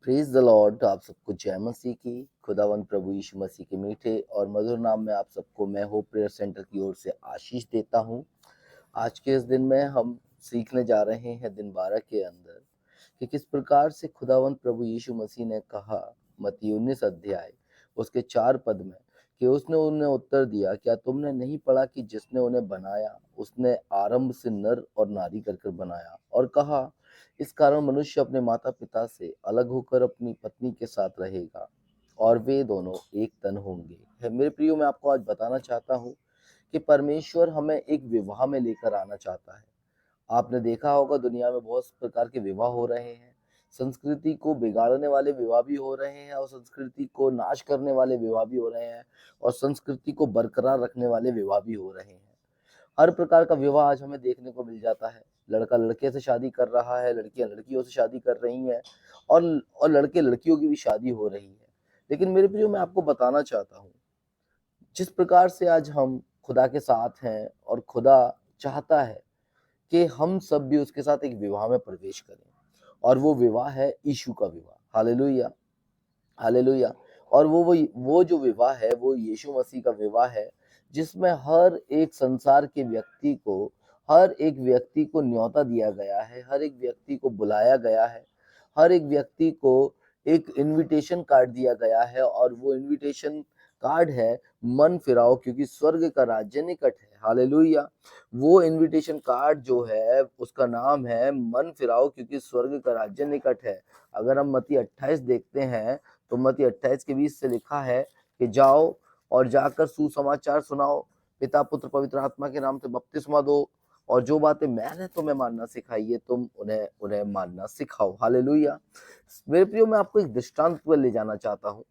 Praise the Lord. आप सबको जय मसीह की। खुदावंद प्रभु यीशु मसीह के मीठे और मधुर नाम में आप सबको मैं होप प्रेयर सेंटर की ओर से आशीष देता हूं। आज के इस दिन में हम सीखने जा रहे हैं दिन 12 के अंदर कि किस प्रकार से खुदावंद प्रभु यीशु मसीह ने कहा मत्ती 19 अध्याय उसके 4 पद में कि उसने उन्हें उत्तर दिया, क्या तुमने नहीं पढ़ा कि जिसने उन्हें बनाया उसने आरंभ से नर और नारी कर बनाया, और कहा इस कारण मनुष्य अपने माता पिता से अलग होकर अपनी पत्नी के साथ रहेगा और वे दोनों एक तन होंगे। है मेरे प्रियो, मैं आपको आज बताना चाहता हूँ कि परमेश्वर हमें एक विवाह में लेकर आना चाहता है। आपने देखा होगा दुनिया में बहुत प्रकार के विवाह हो रहे हैं। संस्कृति को बिगाड़ने वाले विवाह भी हो रहे हैं और संस्कृति को नाश करने वाले विवाह भी हो रहे हैं और संस्कृति को बरकरार रखने वाले विवाह भी हो रहे हैं। हर प्रकार का विवाह आज हमें देखने को मिल जाता है। लड़का लड़के से शादी कर रहा है, लड़कियां लड़कियों से शादी कर रही हैं और लड़के लड़कियों की भी शादी हो रही है। लेकिन मेरे प्रियो, मैं आपको बताना चाहता हूँ, जिस प्रकार से आज हम खुदा के साथ हैं और खुदा चाहता है कि हम सब भी उसके साथ एक विवाह में प्रवेश करें, और वो विवाह है यीशु का विवाह। Hallelujah, hallelujah. और वो जो विवाह है वो यीशु मसीह का विवाह है, जिसमें हर एक व्यक्ति को न्योता दिया गया है, हर एक व्यक्ति को बुलाया गया है, हर एक व्यक्ति को एक इनविटेशन कार्ड दिया गया है, और वो इनविटेशन कार्ड है मन फिराओ क्योंकि स्वर्ग का राज्य निकट है। हालेलुया। वो इनविटेशन कार्ड जो है उसका नाम है मन फिराओ क्योंकि स्वर्ग का राज्य निकट है। अगर हम मत्ती 28 देखते हैं तो मत्ती 28 के 20 से लिखा है कि जाओ और जाकर सुसमाचार सुनाओ, पिता पुत्र पवित्र आत्मा के नाम से बपतिस्मा दो, और जो बातें मैंने तुम्हें मानना सिखाई है तुम उन्हें उन्हें मानना सिखाओ। हालेलुया। मेरे प्रियो, मैं आपको एक दृष्टांत पर ले जाना चाहता हूँ,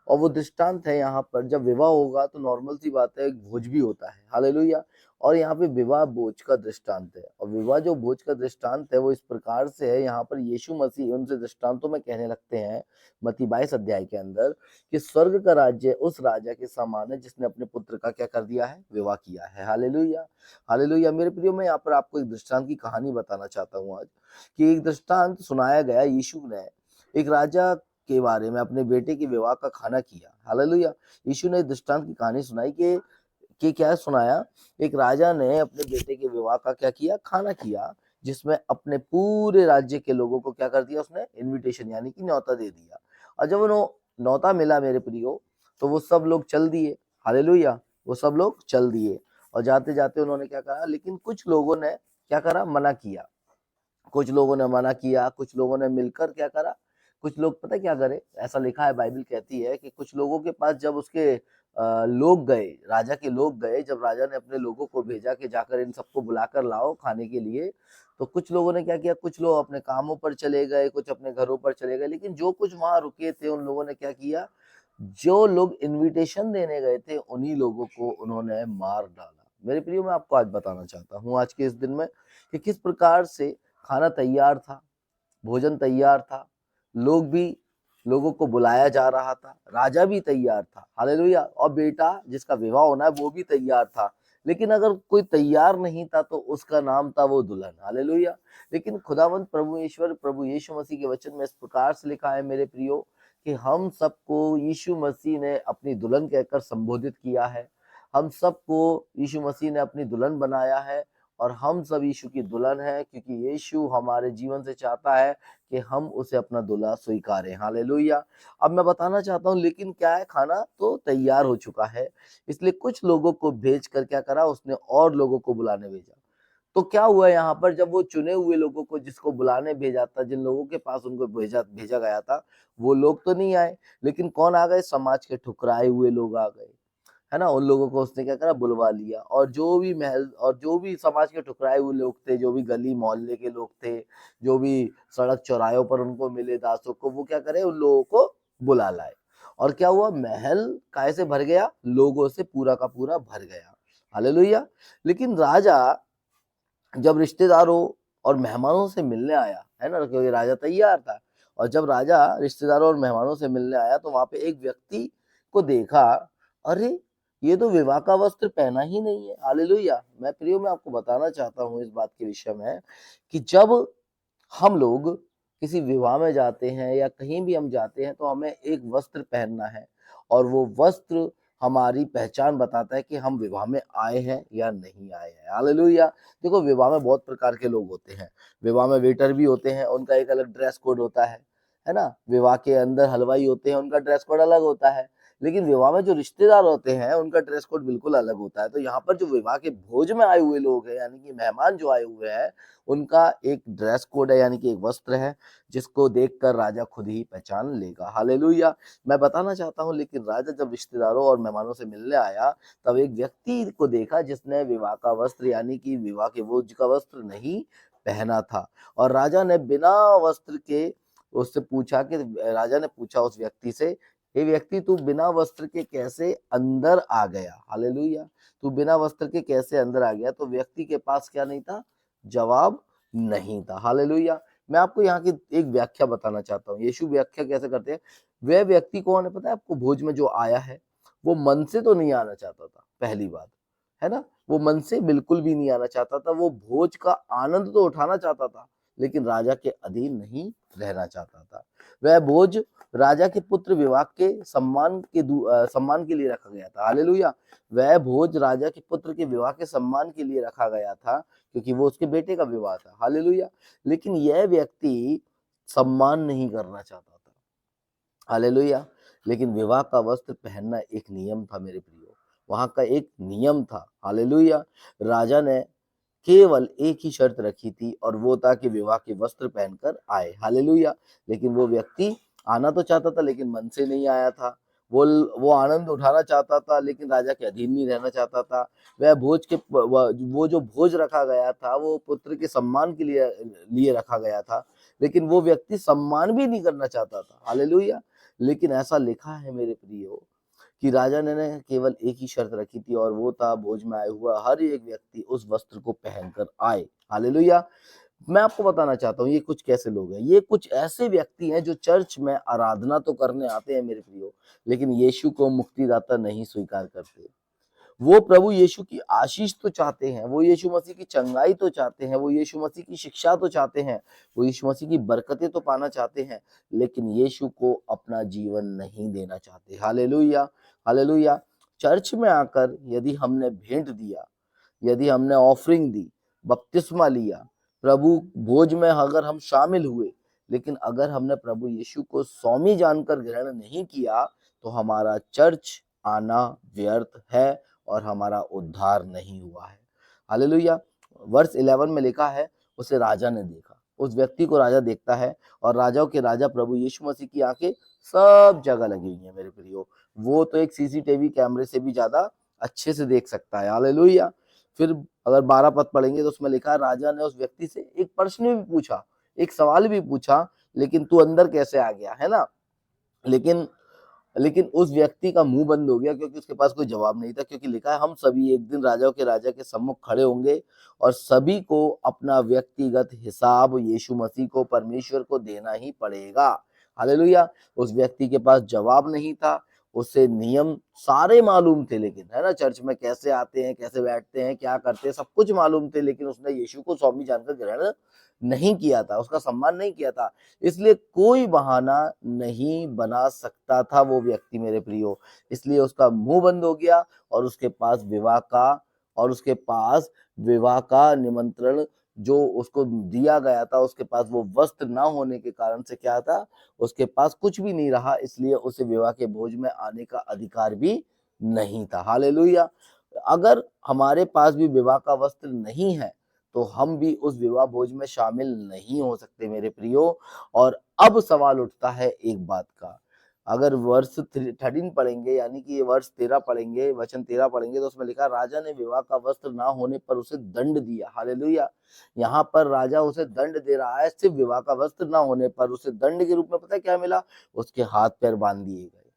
और वो दृष्टांत है, यहाँ पर जब विवाह होगा तो नॉर्मल सी बात है, एक भोज भी होता है। हालेलुया। और यहाँ पे विवाह भोज का दृष्टांत है, और विवाह जो भोज का दृष्टांत है वो इस प्रकार से है। यहाँ पर यीशु मसीह उनसे दृष्टांतों में कहने लगते हैं मत्ती 22 अध्याय के अंदर कि स्वर्ग का राज्य उस राजा के समान है जिसने अपने पुत्र का क्या कर दिया है, विवाह किया है। Hallelujah, hallelujah. मेरे प्रियो, मैं यहाँ पर आपको एक दृष्टांत की कहानी बताना चाहता हूँ आज, कि एक दृष्टांत सुनाया गया यीशु ने एक राजा के बारे में, अपने बेटे के विवाह का खाना किया। हालेलुया। यीशु ने दृष्टांत की कहानी सुनाई कि क्या सुनाया, एक राजा ने अपने बेटे के विवाह का क्या किया, खाना किया, जिसमें अपने पूरे राज्य के लोगों को क्या कर दिया, उसने इनविटेशन यानी कि न्योता दे दिया। और जब उन्हें न्योता मिला मेरे प्रियो, तो वो सब लोग चल दिए। हालेलुया। वो सब लोग चल दिए और जाते जाते उन्होंने क्या करा, लेकिन कुछ लोगों ने क्या करा, मना किया। कुछ लोगों ने मना किया, कुछ लोगों ने मिलकर क्या करा, कुछ लोग पता क्या करे, ऐसा लिखा है, बाइबल कहती है कि कुछ लोगों के पास जब उसके लोग गए, राजा के लोग गए, जब राजा ने अपने लोगों को भेजा कि जाकर इन सबको बुलाकर लाओ खाने के लिए, तो कुछ लोगों ने क्या किया, कुछ लोग अपने कामों पर चले गए, कुछ अपने घरों पर चले गए, लेकिन जो कुछ वहां रुके थे उन लोगों ने क्या किया, जो लोग इनविटेशन देने गए थे उन्हीं लोगों को उन्होंने मार डाला। मेरे प्रियो, मैं आपको आज बताना चाहता हूँ आज के इस दिन में कि किस प्रकार से खाना तैयार था, भोजन तैयार था, लोगों को बुलाया जा रहा था, राजा भी तैयार था। हालेलुया। और बेटा जिसका विवाह होना है वो भी तैयार था, लेकिन अगर कोई तैयार नहीं था तो उसका नाम था वो दुल्हन। हालेलुया। लेकिन खुदावंत प्रभु ईश्वर प्रभु यीशु मसीह के वचन में इस प्रकार से लिखा है मेरे प्रियो कि हम सबको यीशु मसीह ने अपनी दुल्हन कहकर संबोधित किया है। हम सबको यीशु मसीह ने अपनी दुल्हन बनाया है, और हम सब यीशु की दुल्हन है, क्योंकि यीशु हमारे जीवन से चाहता है कि हम उसे अपना दूल्हा स्वीकारें। हालेलुया। अब मैं बताना चाहता हूँ, लेकिन क्या है, खाना तो तैयार हो चुका है, इसलिए कुछ लोगों को भेज कर क्या करा, उसने और लोगों को बुलाने भेजा। तो क्या हुआ यहाँ पर, जब वो चुने हुए लोगों को जिसको बुलाने भेजा था, जिन लोगों के पास उनको भेजा भेजा गया था, वो लोग तो नहीं आए, लेकिन कौन आ गए, समाज के ठुकराए हुए लोग आ गए, है ना। उन लोगों को उसने क्या करा, बुलवा लिया, और जो भी समाज के ठुकराए हुए लोग थे, जो भी गली मोहल्ले के लोग थे, जो भी सड़क चौराहों पर उनको मिले दासों को, वो क्या करे, उन लोगों को बुला लाए। और क्या हुआ, महल काय से भर गया, लोगों से पूरा का पूरा भर गया। हालेलुया। लेकिन राजा जब रिश्तेदारों और मेहमानों से मिलने आया, है ना, क्योंकि राजा तैयार था, और जब राजा रिश्तेदारों और मेहमानों से मिलने आया तो वहां पे एक व्यक्ति को देखा, अरे ये तो विवाह का वस्त्र पहना ही नहीं है। हालेलुया। मैं प्रियो, मैं आपको बताना चाहता हूँ इस बात के विषय में कि जब हम लोग किसी विवाह में जाते हैं या कहीं भी हम जाते हैं तो हमें एक वस्त्र पहनना है, और वो वस्त्र हमारी पहचान बताता है कि हम विवाह में आए हैं या नहीं आए हैं। हालेलुया। देखो, विवाह में बहुत प्रकार के लोग होते हैं। विवाह में वेटर भी होते हैं, उनका एक अलग ड्रेस कोड होता है ना। विवाह के अंदर हलवाई होते हैं, उनका ड्रेस कोड अलग होता है। लेकिन विवाह में जो रिश्तेदार होते हैं उनका ड्रेस कोड बिल्कुल अलग होता है। तो यहाँ पर जो विवाह के भोज में आए हुए लोग हैं, यानी कि मेहमान जो आए हुए हैं, उनका एक ड्रेस कोड है, यानी कि एक वस्त्र है, जिसको देखकर राजा खुद ही पहचान लेगा। हालेलुया। मैं बताना चाहता हूँ, लेकिन राजा जब रिश्तेदारों और मेहमानों से मिलने आया, तब एक व्यक्ति को देखा जिसने विवाह का वस्त्र, यानी कि विवाह के भोज का वस्त्र नहीं पहना था। और राजा ने बिना वस्त्र के उससे पूछा कि राजा ने पूछा उस व्यक्ति से, हे व्यक्ति, तू बिना वस्त्र के कैसे अंदर आ गया? हालेलुया। तू बिना वस्त्र के कैसे अंदर आ गया? तो व्यक्ति के पास क्या नहीं था? जवाब नहीं था। हालेलुया। मैं आपको यहाँ की एक व्याख्या बताना चाहता हूँ। यीशु व्याख्या कैसे करते हैं? वह व्यक्ति कौन है पता है आपको? भोज में जो आया है, वो मन से तो नहीं आना चाहता था, पहली बात, है ना। वो मन से बिल्कुल भी नहीं आना चाहता था। वो भोज का आनंद तो उठाना चाहता था, लेकिन राजा के अधीन नहीं रहना चाहता था। वह भोज राजा के पुत्र विवाह के सम्मान के लिए रखा गया था। हालेलुया। वह भोज राजा के पुत्र के विवाह के सम्मान के लिए रखा गया था, क्योंकि वो उसके बेटे का विवाह था। हालेलुया। लेकिन यह व्यक्ति सम्मान नहीं करना चाहता था। हालेलुया। लेकिन विवाह का वस्त्र पहनना एक नियम था मेरे प्रियो, वहां का एक नियम था। हालेलुया। राजा ने केवल एक ही शर्त रखी थी, और वो था कि विवाह के वस्त्र पहनकर आए। हालेलुया। लेकिन वो व्यक्ति आना तो चाहता था, लेकिन मन से नहीं आया था। वो आनंद उठाना चाहता था, लेकिन राजा के अधीन नहीं रहना चाहता था। वह भोज के वो जो भोज रखा गया था, वो पुत्र के सम्मान के लिए रखा गया था, लेकिन वो व्यक्ति सम्मान भी नहीं करना चाहता था। हालेलुया। लेकिन ऐसा लिखा है मेरे प्रियो कि राजा ने केवल एक ही शर्त रखी थी, और वो था भोज में आया हुआ हर एक व्यक्ति उस वस्त्र को पहनकर आए। हालेलुया। मैं आपको बताना चाहता हूँ ये कुछ कैसे लोग हैं। ये कुछ ऐसे व्यक्ति हैं जो चर्च में आराधना तो करने आते हैं मेरे प्रियो, लेकिन यीशु को मुक्तिदाता नहीं स्वीकार करते। वो प्रभु यीशु की आशीष तो चाहते हैं, वो यीशु मसीह की चंगाई तो चाहते हैं, वो यीशु मसीह की शिक्षा तो चाहते हैं, वो यीशु मसीह की बरकतें तो पाना चाहते हैं, लेकिन यीशु को अपना जीवन नहीं देना चाहते। हालेलुया। हालेलुया। चर्च में आकर यदि हमने भेंट दिया, यदि हमने ऑफरिंग दी, बपतिस्मा लिया, प्रभु भोज में अगर हम शामिल हुए, लेकिन अगर हमने प्रभु यीशु को स्वामी जानकर ग्रहण नहीं किया, तो हमारा चर्च आना व्यर्थ है और हमारा उद्धार नहीं हुआ है। हालेलुया। वर्ष 11 में लिखा है, उसे राजा ने देखा। उस व्यक्ति को राजा देखता है, और राजाओं के राजा प्रभु यीशु मसीह की आंखें सब जगह लगी हुई है मेरे प्रियो। वो तो एक सीसीटीवी कैमरे से भी ज्यादा अच्छे से देख सकता है। हालेलुया। फिर अगर 12 पद पढ़ेंगे तो उसमें लिखा है, राजा ने उस व्यक्ति से एक प्रश्न भी पूछा, एक सवाल भी पूछा, लेकिन तू अंदर कैसे आ गया, है ना। लेकिन लेकिन उस व्यक्ति का मुंह बंद हो गया, क्योंकि उसके पास कोई जवाब नहीं था। क्योंकि लिखा है, हम सभी एक दिन राजाओं के राजा के सम्मुख खड़े होंगे, और सभी को अपना व्यक्तिगत हिसाब यीशु मसीह को, परमेश्वर को देना ही पड़ेगा। हालेलुया। उस व्यक्ति के पास जवाब नहीं था। उसे नियम सारे मालूम थे, लेकिन, है ना, चर्च में कैसे आते हैं, कैसे बैठते हैं, क्या करते हैं, सब कुछ मालूम थे, लेकिन उसने यीशु को स्वामी जानकर ग्रहण नहीं किया था, उसका सम्मान नहीं किया था। इसलिए कोई बहाना नहीं बना सकता था वो व्यक्ति मेरे प्रियो। इसलिए उसका मुंह बंद हो गया, और उसके पास विवाह का निमंत्रण जो उसको दिया गया था, उसके पास वो वस्त्र ना होने के कारण से क्या था, उसके पास कुछ भी नहीं रहा। इसलिए उसे विवाह के भोज में आने का अधिकार भी नहीं था। हालेलुया। अगर हमारे पास भी विवाह का वस्त्र नहीं है, तो हम भी उस विवाह भोज में शामिल नहीं हो सकते मेरे प्रियो। और अब सवाल उठता है एक बात का, अगर वर्ष 13 पढ़ेंगे, यानी कि ये वर्ष 13 पढ़ेंगे, वचन 13 पढ़ेंगे, तो उसमें लिखा, राजा ने विवाह का वस्त्र ना होने पर उसे दंड दिया। हालेलुया। यहाँ पर राजा उसे दंड दे रहा है, सिर्फ विवाह का वस्त्र ना होने पर उसे दंड के रूप में पता है क्या मिला? उसके हाथ पैर बांध दिए गए,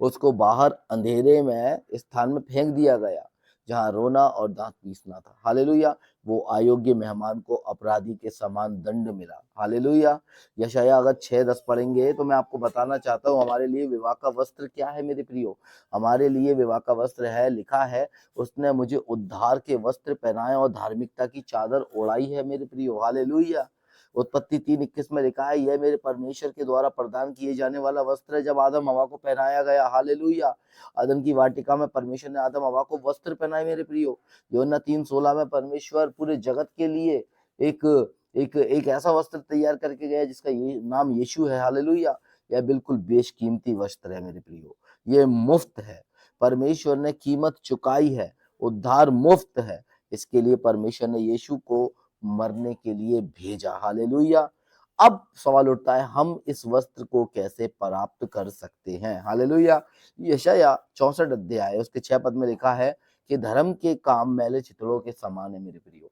उसको बाहर अंधेरे में स्थान में फेंक दिया गया, जहां रोना और दांत पीसना था। हालेलुया। वो अयोग्य मेहमान को अपराधी के समान दंड मिला। हालेलुया। यशायाह अगर 6:10 पढ़ेंगे, तो मैं आपको बताना चाहता हूँ हमारे लिए विवाह का वस्त्र क्या है मेरे प्रियो। हमारे लिए विवाह का वस्त्र है, लिखा है, उसने मुझे उद्धार के वस्त्र पहनाए और धार्मिकता की चादर ओढ़ाई है मेरे प्रियो। हालेलुया। उत्पत्ति 3:21 में लिखा है, यह मेरे परमेश्वर के द्वारा प्रदान किए जाने वाला वस्त्र है जब आदम हवा को पहनाया गया। हालेलुया। आदम की वाटिका में परमेश्वर ने आदम हवा को वस्त्र पहनाए मेरे प्रियो। यूहन्ना 3:16 में परमेश्वर पूरे जगत के लिए एक एक ऐसा वस्त्र तैयार करके गया जिसका ये नाम यीशु है। हालेलुया। यह बिल्कुल बेशकीमती वस्त्र है मेरे प्रियो, ये मुफ्त है। परमेश्वर ने कीमत चुकाई है, उद्धार मुफ्त है। इसके लिए परमेश्वर ने यीशु को मरने के लिए भेजा। हालेलुया। अब सवाल उठता है, हम इस वस्त्र को कैसे प्राप्त कर सकते हैं? हालेलुया। यशायाह 64 अध्याय उसके 6 पद में लिखा है कि धर्म के काम मैले चितड़ों के समान है मेरे प्रियो।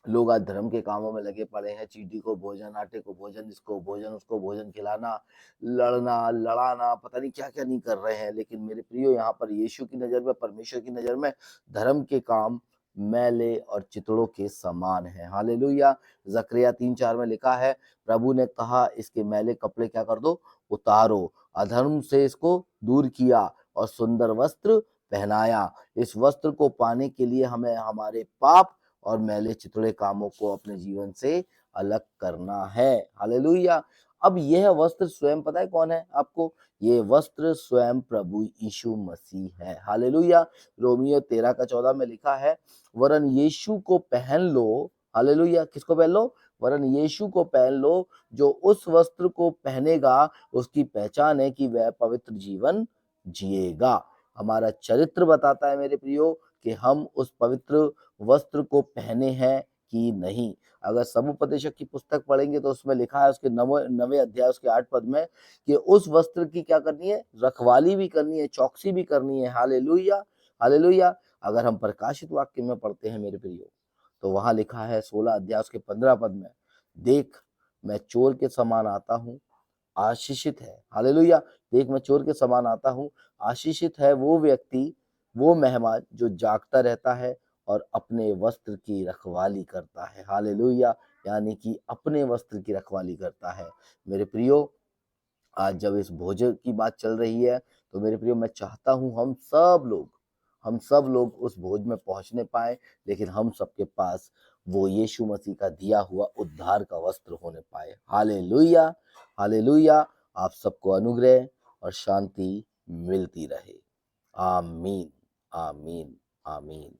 लोग आज धर्म के कामों में लगे पड़े हैं, चींटी को भोजन, आटे को भोजन, इसको भोजन, उसको भोजन खिलाना, लड़ना, लड़ाना, पता नहीं क्या क्या नहीं कर रहे हैं। लेकिन मेरे प्रियो, यहाँ पर यीशु की नजर में, परमेश्वर की नजर में धर्म के काम मैले और चितड़ों के समान है। हालेलुया। जकरिया 3:4 में लिखा है, प्रभु ने कहा इसके मैले कपड़े क्या कर दो, उतारो, अधर्म से इसको दूर किया और सुंदर वस्त्र पहनाया। इस वस्त्र को पाने के लिए हमें हमारे पाप और मैले चितड़े कामों को अपने जीवन से अलग करना है। हालेलुया। अब यह वस्त्र स्वयं पता है कौन है आपको? ये वस्त्र स्वयं प्रभु यीशु मसीह है। हालेलुया। रोमियो 13:14 में लिखा है, वरन यीशु को पहन लो। हालेलुया। किसको पहन लो? वरन यीशु को पहन लो। जो उस वस्त्र को पहनेगा उसकी पहचान है कि वह पवित्र जीवन जिएगा। हमारा चरित्र बताता है मेरे प्रियो कि हम उस पवित्र वस्त्र को पहने हैं कि नहीं। अगर समुपदेशक की पुस्तक पढ़ेंगे तो उसमें लिखा है उसके 9वें अध्याय उसके 8 पद में कि उस वस्त्र की क्या करनी है? रखवाली भी करनी है, चौकसी भी करनी है। हालेलुया। हालेलुया। अगर हम प्रकाशित वाक्य में पढ़ते हैं मेरे प्रियो, तो वहां लिखा है 16 अध्याय उसके 15 पद में, देख मैं चोर के समान आता हूँ, आशीषित है। हालेलुया। देख मैं चोर के समान आता हूँ, आशीषित है वो व्यक्ति, वो मेहमान जो जागता रहता है और अपने वस्त्र की रखवाली करता है। हालेलुया। यानी कि अपने वस्त्र की रखवाली करता है। मेरे प्रियो, आज जब इस भोजन की बात चल रही है तो मेरे प्रियो, मैं चाहता हूं हम सब लोग उस भोज में पहुंचने पाए, लेकिन हम सबके पास वो यीशु मसीह का दिया हुआ उद्धार का वस्त्र होने पाए। हालेलुया। हालेलुया। आप सबको अनुग्रह और शांति मिलती रहे। आमीन। आमीन। आमीन।